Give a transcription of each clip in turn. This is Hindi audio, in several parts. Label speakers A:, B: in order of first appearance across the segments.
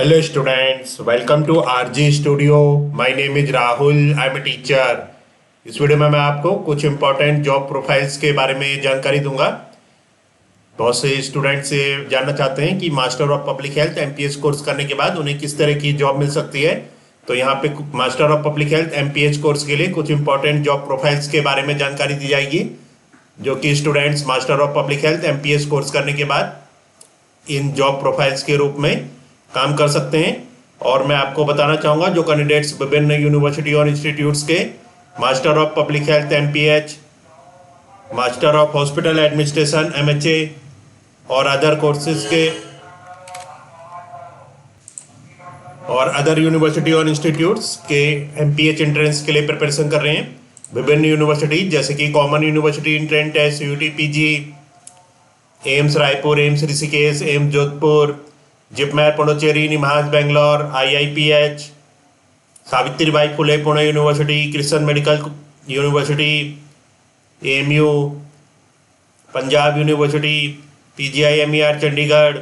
A: Hello students, welcome to RG Studio. My name is Rahul. I am a teacher. इस वीडियो में मैं आपको कुछ इम्पोर्टेंट जॉब प्रोफाइल्स के बारे में जानकारी दूंगा। बहुत से स्टूडेंट्स ये जानना चाहते हैं कि master of public health MPH course करने के बाद उन्हें किस तरह की जॉब मिल सकती है। तो यहाँ पे master of public health MPH course के लिए कुछ इम्पोर्टेंट जॉब प्रोफाइल्स के बारे में जानकारी दी जाएगी, जो कि students master of public health MPH course करने के बाद इन जॉब प्रोफाइल्स के रूप में काम कर सकते हैं। और मैं आपको बताना चाहूँगा जो कैंडिडेट्स विभिन्न यूनिवर्सिटी और इंस्टीट्यूट्स के master of public health MPH, master of hospital administration MHA और अदर कोर्सेज के और अदर यूनिवर्सिटी और इंस्टीट्यूट्स के एमपीएच एंट्रेंस के लिए प्रिपरेशन कर रहे हैं। विभिन्न यूनिवर्सिटी जैसे कि common university entrance test, UTPG, AIIMS Raipur, AIIMS Rishikesh, AIIMS Jodhpur, JIPMER Puducherry, NIMHANS Bangalore, IIPH, Savitribai Phule Pune university, Christian medical university, AMU, Punjab university, PGIMER Chandigarh,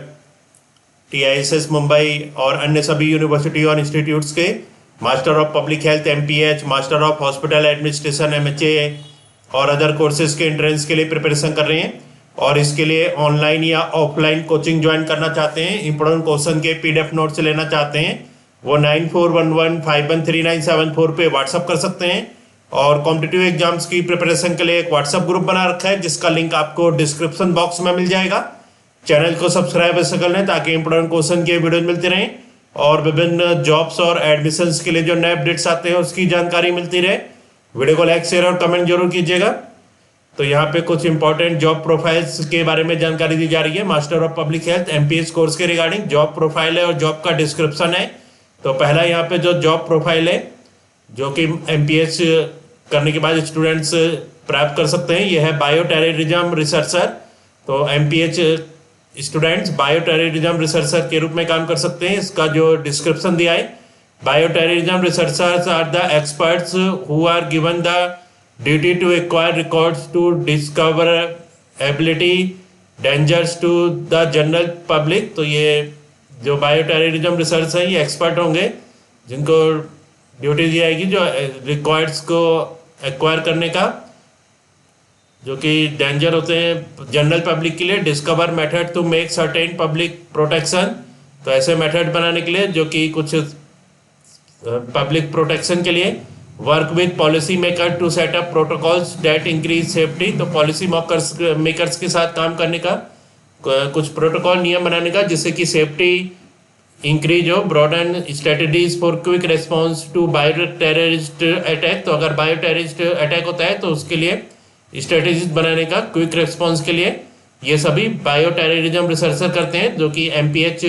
A: TISS Mumbai और अन्य सभी यूनिवर्सिटी और इंस्टीट्यूट्स के master of public health MPH, master of hospital administration MHA और अदर कोर्सेज के एंट्रेंस के लिए प्रिपरेशन कर रहे हैं। और इसके लिए ऑनलाइन या ऑफलाइन कोचिंग ज्वाइन करना चाहते हैं, इंपॉर्टेंट क्वेश्चन के पीडीएफ नोट्स लेना चाहते हैं, वो 9411513974 पे व्हाट्सअप कर सकते हैं। और कॉम्पिटिटिव एग्जाम्स की प्रिपरेशन के लिए एक व्हाट्सअप ग्रुप बना रखा है, जिसका लिंक आपको डिस्क्रिप्शन बॉक्स में मिल जाएगा। चैनल को सब्सक्राइब ऐसे कर लें ताकि इंपॉर्टेंट क्वेश्चन के वीडियो मिलते रहें और विभिन्न जॉब्स और एडमिशन्स के लिए जो नए अपडेट्स आते हैं उसकी जानकारी मिलती रहे। वीडियो को लाइक, शेयर और कमेंट जरूर कीजिएगा। तो यहाँ पे कुछ इंपॉर्टेंट जॉब प्रोफाइल्स के बारे में जानकारी दी जा रही है master of public health MPH course के रिगार्डिंग। जॉब प्रोफाइल है और जॉब का डिस्क्रिप्शन है। तो पहला यहाँ पे जो जॉब प्रोफाइल है जो कि एमपीएच करने के बाद स्टूडेंट्स प्राप्त कर सकते हैं, यह है बायोटेररिज्म रिसर्चर। तो एमपीएच स्टूडेंट्स बायोटेररिज्म रिसर्चर के रूप में काम कर सकते हैं। इसका जो डिस्क्रिप्शन दिया है, bioterrorism researchers are the experts who are given the duty to acquire records to discover ability dangers to the general public। तो ये जो बायोटेररिज्म रिसर्च है ये एक्सपर्ट होंगे जिनको ड्यूटी दी जाएगी जो रिकॉर्ड्स को एक्वायर करने का, जो कि डेंजर होते हैं जनरल पब्लिक के लिए। Discover method to make certain public protection. तो ऐसे मेथड बनाने के लिए जो कि कुछ पब्लिक प्रोटेक्शन के लिए। Work with policy maker to set up protocols that increase safety. तो पॉलिसी मेकर्स के साथ काम करने का, कुछ प्रोटोकॉल नियम बनाने का जिससे कि सेफ्टी इंक्रीज हो। Broaden strategies for quick response to bio terrorist attack. तो अगर बायो टेररिस्ट अटैक होता है तो उसके लिए स्ट्रेटजीज बनाने का, क्विक रिस्पॉन्स के लिए, ये सभी बायो टेररिज्म रिसर्चर करते हैं, जो कि एमपीएच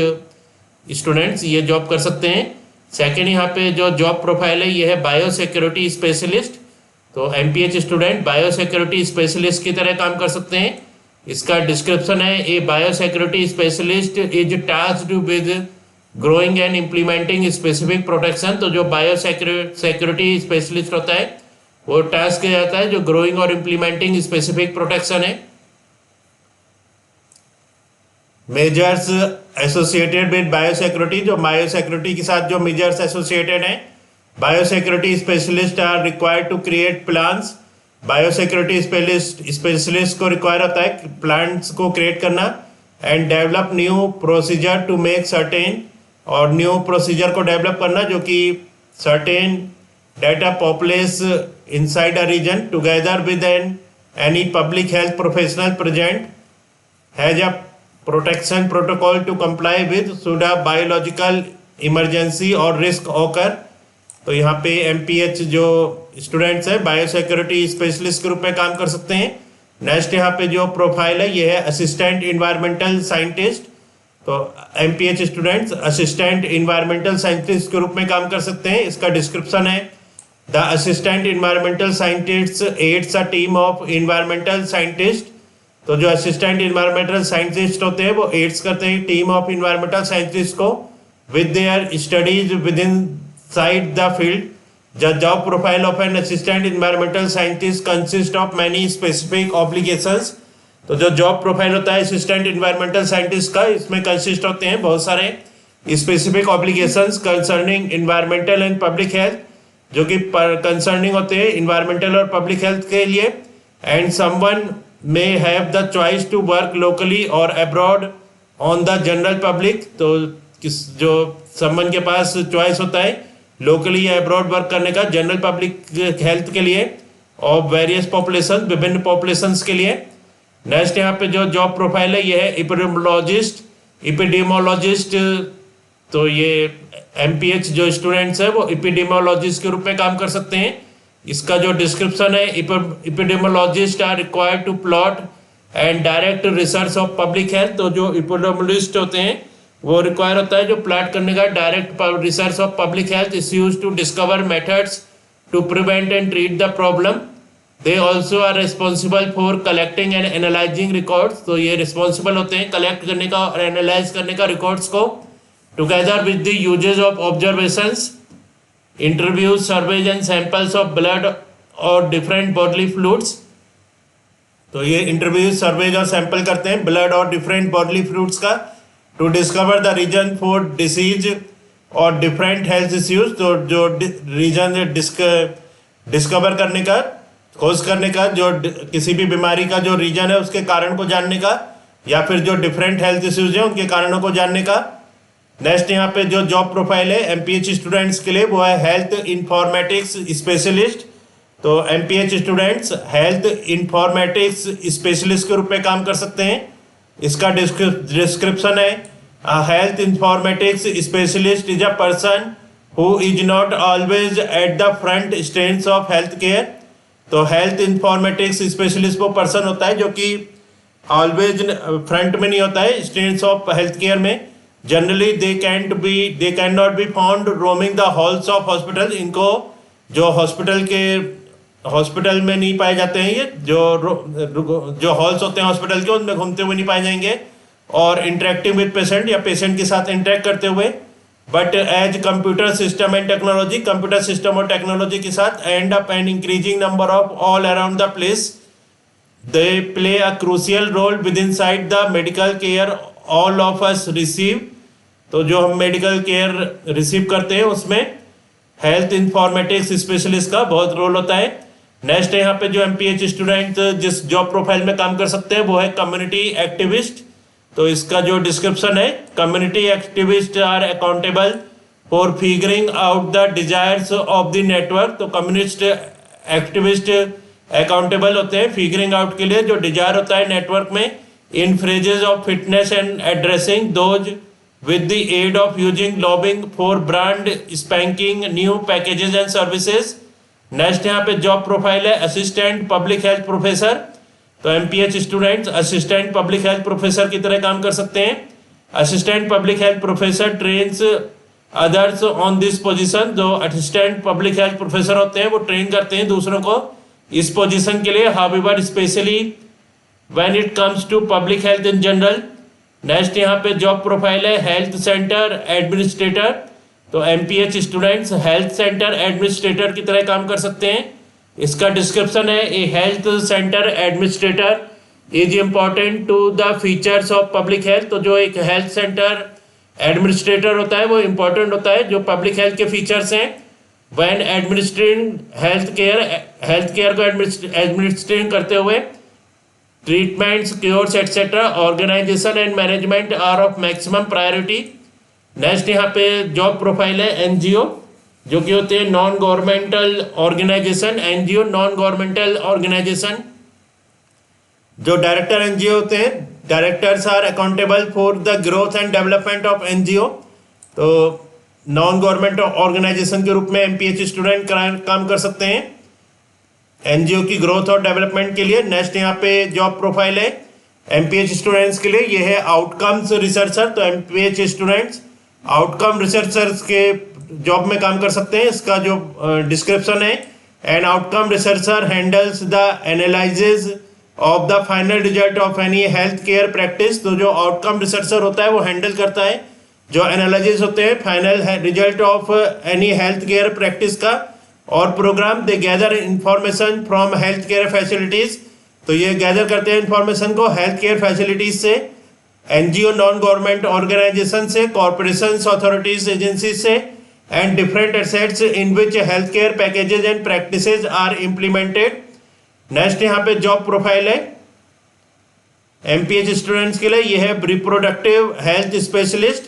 A: स्टूडेंट्स ये जॉब कर सकते हैं। सेकेंड यहाँ पे जो जॉब प्रोफाइल है ये है बायो सिक्योरिटी स्पेशलिस्ट। तो MPH student bio security specialist की तरह काम कर सकते हैं। इसका डिस्क्रिप्शन है, a bio security specialist is tasked with growing and implementing specific protection. तो जो बायो सिक्योरिटी स्पेशलिस्ट होता है वो टास्क किया जाता है जो ग्रोइंग और इम्प्लीमेंटिंग स्पेसिफिक प्रोटेक्शन है। मेजर्स एसोसिएटेड विद बायोसिक्योरिटी, जो बायोसिक्योरिटी के साथ जो मेजर्स एसोसिएटेड हैं, biosecurity specialist are required to create plans. Biosecurity specialist को रिक्वायर होता है प्लान्स को क्रिएट करना and develop new procedure to make certain, और न्यू प्रोसीजर को डेवलप करना जो कि certain data populace inside a region together with any public health professional present has a protection protocol to comply with should a biological emergency और रिस्क ऑकर। तो यहाँ पे एमपीएच जो स्टूडेंट्स हैं बायोसिक्योरिटी स्पेशलिस्ट के रूप में काम कर सकते हैं। नेक्स्ट यहाँ पे जो प्रोफाइल है ये है असिस्टेंट इन्वायरमेंटल साइंटिस्ट। तो MPH students assistant environmental scientist के रूप में काम कर सकते हैं। इसका डिस्क्रिप्शन है, the assistant environmental scientist adds a team of environmental scientist. तो जो असिस्टेंट इन्वायरमेंटल साइंटिस्ट होते हैं वो एड्स करते हैं टीम ऑफ इन्वायरमेंटल साइंटिस्ट को with their studies with in side the field. The job profile of an assistant environmental scientist consist of many specific obligations. तो जो जॉब प्रोफाइल होता है असिस्टेंट इन्वायरमेंटल साइंटिस्ट का, इसमें कंसिस्ट होते हैं बहुत सारे specific obligations concerning environmental and public health, जो कि कंसर्निंग होते हैं इन्वायरमेंटल और पब्लिक हेल्थ के लिए। And someone may have the choice to work locally और abroad on the general public, तो जो समवन के पास चॉइस होता है लोकली या अब्रॉड वर्क करने का जनरल पब्लिक हेल्थ के लिए और वेरियस पॉपुलेशन, विभिन्न पॉपुलेशंस के लिए। नेक्स्ट यहाँ पे जो जॉब प्रोफाइल है ये है एपिडेमियोलॉजिस्ट। तो ये एमपीएच जो स्टूडेंट्स है वो एपिडेमियोलॉजिस्ट के रूप में काम कर सकते हैं। इसका जो डिस्क्रिप्शन है, epidemiologist are required to plot and direct research of public health. तो जो एपिडेमियोलॉजिस्ट होते हैं वो रिक्वायर होता है जो प्लॉट करने का direct research of public health is use to discover methods to prevent and treat the problem. They also are responsible for collecting and analysing records. तो ये रिस्पॉन्सिबल होते हैं कलेक्ट करने का और एनालाइज करने का रिकॉर्ड्स को, together with the uses of observations, interviews, surveys and samples of blood और डिफरेंट बॉडली फ्लूइड्स। तो ये इंटरव्यूज, सर्वेज और सैंपल करते हैं ब्लड और डिफरेंट बॉडली फ्लूइड्स का, to discover the reason for disease और डिफरेंट हेल्थ इश्यूज। तो जो रीजन डिस्कवर करने का, खोज करने का, जो किसी भी बीमारी का जो रीजन है उसके कारण को जानने का, या फिर जो डिफरेंट हेल्थ इश्यूज हैं उनके कारणों को जानने का। नेक्स्ट यहाँ पे जो जॉब प्रोफाइल है एमपीएच स्टूडेंट्स के लिए वो है हेल्थ इंफॉर्मेटिक्स स्पेशलिस्ट। तो MPH students health informatics specialist के रूप में काम कर सकते हैं। इसका डिस्क्रिप्शन है, health informatics specialist is a person who is not always at the front stage of health care. तो हेल्थ इंफॉर्मेटिक्स स्पेशलिस्ट वो पर्सन होता है जो कि ऑलवेज फ्रंट में नहीं होता है स्टेज ऑफ हेल्थ केयर में। Generally they can not be found roaming the halls of hospital. इनको जो हॉस्पिटल में नहीं पाए जाते हैं, ये जो हॉल्स होते हैं हॉस्पिटल के उनमें घूमते हुए नहीं पाए जाएंगे और इंटरेक्टिंग विद पेशेंट या पेशेंट के साथ इंटरेक्ट करते हुए। But as computer system and technology, computer system और टेक्नोलॉजी के साथ and up and increasing number of all around the place, they play a crucial role with in side the medical care all of us receive. तो जो हम मेडिकल केयर रिसीव करते हैं उसमें हेल्थ इंफॉर्मेटिक्स स्पेशलिस्ट का बहुत रोल होता है। नेक्स्ट यहाँ पे जो एमपीएच स्टूडेंट जिस जॉब प्रोफाइल में काम कर सकते हैं वो है कम्युनिटी एक्टिविस्ट। तो इसका जो डिस्क्रिप्शन है, community activist are accountable for figuring out the desires of the network. तो कम्युनिस्ट एक्टिविस्ट अकाउंटेबल होते हैं फिगरिंग आउट के लिए जो डिजायर होता है नेटवर्क में, in phrases of fitness and addressing those with the aid of using lobbying for brand spanking new packages and services। Next यहाँ पे जॉब प्रोफाइल है असिस्टेंट पब्लिक हेल्थ प्रोफेसर। तो MPH students assistant public health professor की तरह काम कर सकते हैं। Assistant public health professor trains others on this position. जो असिस्टेंट पब्लिक हेल्थ प्रोफेसर होते हैं वो ट्रेन करते हैं दूसरों को इस पोजीशन के लिए, however specially when it comes to public health in general. Next यहाँ पे जॉब प्रोफाइल है हेल्थ सेंटर एडमिनिस्ट्रेटर। तो MPH students health centre administrator की तरह काम कर सकते हैं। इसका डिस्क्रिप्शन है, a health centre administrator is important to the features of public health. तो जो एक हेल्थ सेंटर एडमिनिस्ट्रेटर होता है वो इंपॉर्टेंट होता है जो पब्लिक हेल्थ के फीचर्स हैं। व्हेन एडमिनिस्ट्रेटिंग हेल्थ केयर को एडमिनिस्ट्रेट करते हुए, treatments, cures etcetera, organisation and management are of maximum priority. Next यहाँ पे जॉब प्रोफाइल है एनजीओ, जो कि होते हैं non governmental organisation. NGO non governmental organisation. जो डायरेक्टर एनजीओ होते हैं, directors are accountable for the growth and development of NGO. तो नॉन गवर्नमेंट ऑर्गेनाइजेशन के रूप में एमपीएच स्टूडेंट काम कर सकते हैं एनजीओ की ग्रोथ और डेवलपमेंट के लिए। नेक्स्ट यहाँ पे जॉब प्रोफाइल है एमपीएच स्टूडेंट्स के लिए, ये है आउटकम्स रिसर्चर। तो एमपीएच स्टूडेंट्स आउटकम रिसर्चर्स के जॉब में काम कर सकते हैं। इसका जो डिस्क्रिप्शन है, an outcome researcher handles the analysis of the final result of any health care practice. तो जो आउटकम रिसर्चर होता है वो हैंडल करता है जो एनालिसिस होते हैं final result of any health care practice का और programme. They gather information from health care facilities. तो ये गैदर करते हैं इंफॉर्मेशन को हेल्थ केयर फैसिलिटीज से। एनजीओ नॉन गवर्नमेंट ऑर्गेनाइजेशन से, कॉर्पोरेशन, अथॉरिटीज, एजेंसी से, and different assets in which health care packages and practices are implemented. Next यहाँ पे जॉब प्रोफाइल है एमपीएच स्टूडेंट्स के लिए, यह है रिप्रोडक्टिव हेल्थ स्पेशलिस्ट।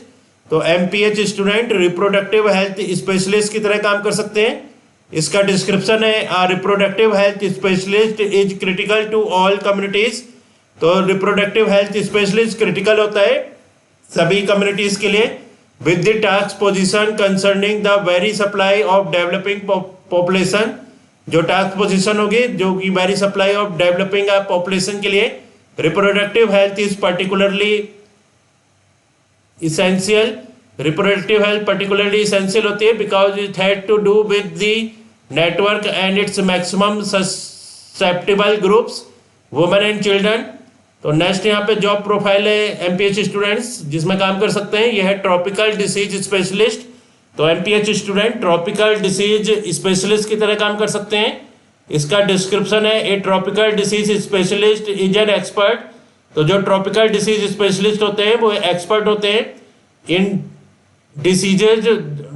A: तो MPH student reproductive health specialist की तरह काम कर सकते हैं। इसका डिस्क्रिप्शन है reproductive health specialist is critical to all communities. तो रिप्रोडक्टिव हेल्थ स्पेशलिस्ट क्रिटिकल होता है सभी कम्युनिटीज के लिए, with the task position concerning the very supply of developing population. जो टास्क पोजीशन होगी जो कि very supply of developing population के लिए, reproductive health is particularly essential. Reproductive health particularly essential होती है because it had to do with the network and its maximum susceptible groups, women and children. तो नेक्स्ट यहाँ पे जॉब प्रोफाइल है एमपीएच स्टूडेंट्स जिसमें काम कर सकते हैं, यह है ट्रॉपिकल डिसीज स्पेशलिस्ट। तो MPH student tropical disease specialist की तरह काम कर सकते हैं। इसका डिस्क्रिप्शन है a tropical disease specialist is an expert. तो जो ट्रॉपिकल डिसीज स्पेशलिस्ट होते हैं वो एक्सपर्ट होते हैं इन डिसीजेज,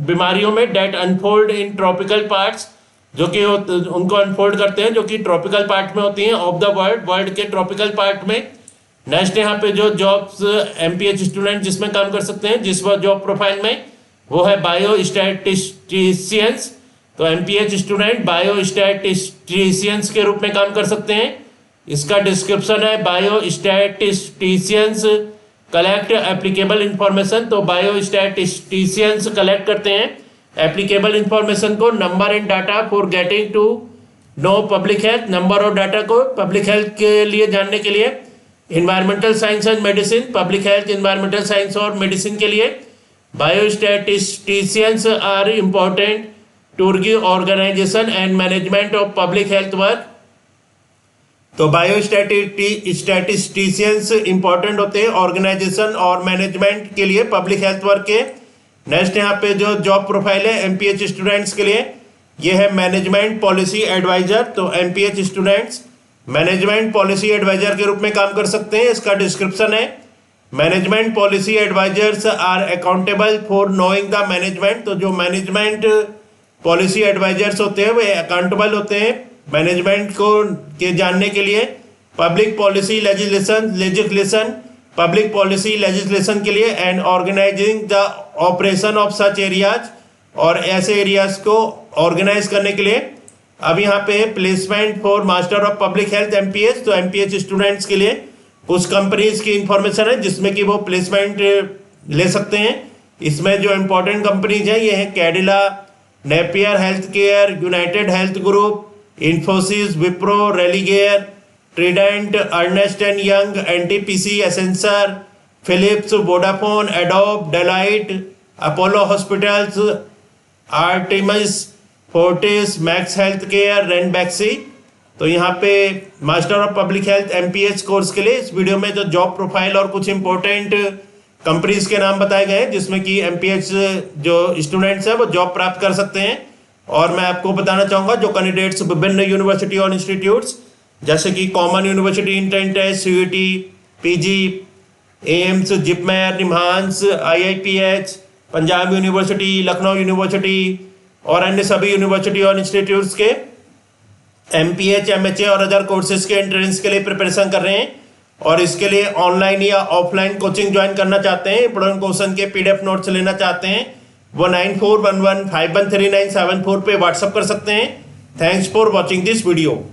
A: बीमारियों में, that unfold in tropical parts, जो कि उनको अनफोल्ड करते हैं जो कि ट्रॉपिकल पार्ट में होती हैं ऑफ द वर्ल्ड के ट्रॉपिकल पार्ट में। नेक्स्ट यहाँ पे जो जॉब्स एमपीएच स्टूडेंट जिसमें काम कर सकते हैं जिस जॉब प्रोफाइल में, वो है बायोस्टैटिस्टिशियंस। तो एमपीएच स्टूडेंट बायोस्टैटिस्टिशियंस के रूप में काम कर सकते हैं। इसका डिस्क्रिप्शन है बायोस्टैटिस्टिशियंस कलेक्ट एप्लीकेबल इंफॉर्मेशन। तो बायोस्टैटिस्टिशियंस कलेक्ट करते हैं एप्लीकेबल इंफॉर्मेशन को, number and data for getting to know public health, number और डाटा को पब्लिक हेल्थ के लिए जानने के लिए। Environmental science and medicine, public health, environmental science और मेडिसिन के लिए। Biostatisticians are important to organisation and management of public health work. तो बायोस्टैटिस्टिशियंस इंपॉर्टेंट होते हैं ऑर्गेनाइजेशन और मैनेजमेंट के लिए पब्लिक हेल्थ वर्क के। नेक्स्ट यहाँ पे जो जॉब प्रोफाइल है एमपीएच स्टूडेंट्स के लिए, ये है मैनेजमेंट पॉलिसी एडवाइजर। तो MPH students management policy advisor के रूप में काम कर सकते हैं। इसका डिस्क्रिप्शन है management policy advisors are accountable for knowing the management. तो जो मैनेजमेंट पॉलिसी एडवाइजर्स होते हैं वे अकाउंटेबल होते हैं मैनेजमेंट को के जानने के लिए public policy legislation public policy legislation के लिए, and organising the operation of such areas, और ऐसे एरियाज को ऑर्गेनाइज करने के लिए। अब यहाँ पे placement for master of public health MPH. तो एमपीएच स्टूडेंट्स के लिए कुछ कंपनीज की इंफॉर्मेशन है जिसमें कि वो प्लेसमेंट ले सकते हैं। इसमें जो इंपॉर्टेंट कंपनीज हैं ये है Cadila, Napier Health Care, United Health Group, Infosys, Wipro, Religare, Trident, Ernst and Young, NTPC, Accenture, Philips, Vodafone, Adobe, Deloitte, Apollo Hospitals, Artemis, Fortis, Max Health Care, Ranbaxy. तो यहाँ पे master of public health MPH course के लिए इस वीडियो में जो जॉब प्रोफाइल और कुछ इंपॉर्टेंट कंपनीज के नाम बताए गए हैं जिसमें कि एमपीएच जो स्टूडेंट्स हैं वो जॉब प्राप्त कर सकते हैं। और मैं आपको बताना चाहूँगा जो कैंडिडेट्स विभिन्न यूनिवर्सिटी और इंस्टीट्यूट्स जैसे कि कॉमन यूनिवर्सिटी इंटेंट है, CUET, PG, AIIMS, JIPMER, NIMHANS, IIPH, Punjab university, Lucknow university और अन्य सभी यूनिवर्सिटी और इंस्टीट्यूट्स के एमपीएच, एमएचए और अदर कोर्सेज के एंट्रेंस के लिए प्रिपरेशन कर रहे हैं और इसके लिए ऑनलाइन या ऑफलाइन कोचिंग ज्वाइन करना चाहते हैं, इंपॉर्टेंट क्वेश्चन के पीडीएफ नोट्स लेना चाहते हैं, वो 9411513974 पे व्हाट्सअप कर सकते हैं। Thanks for watching this video.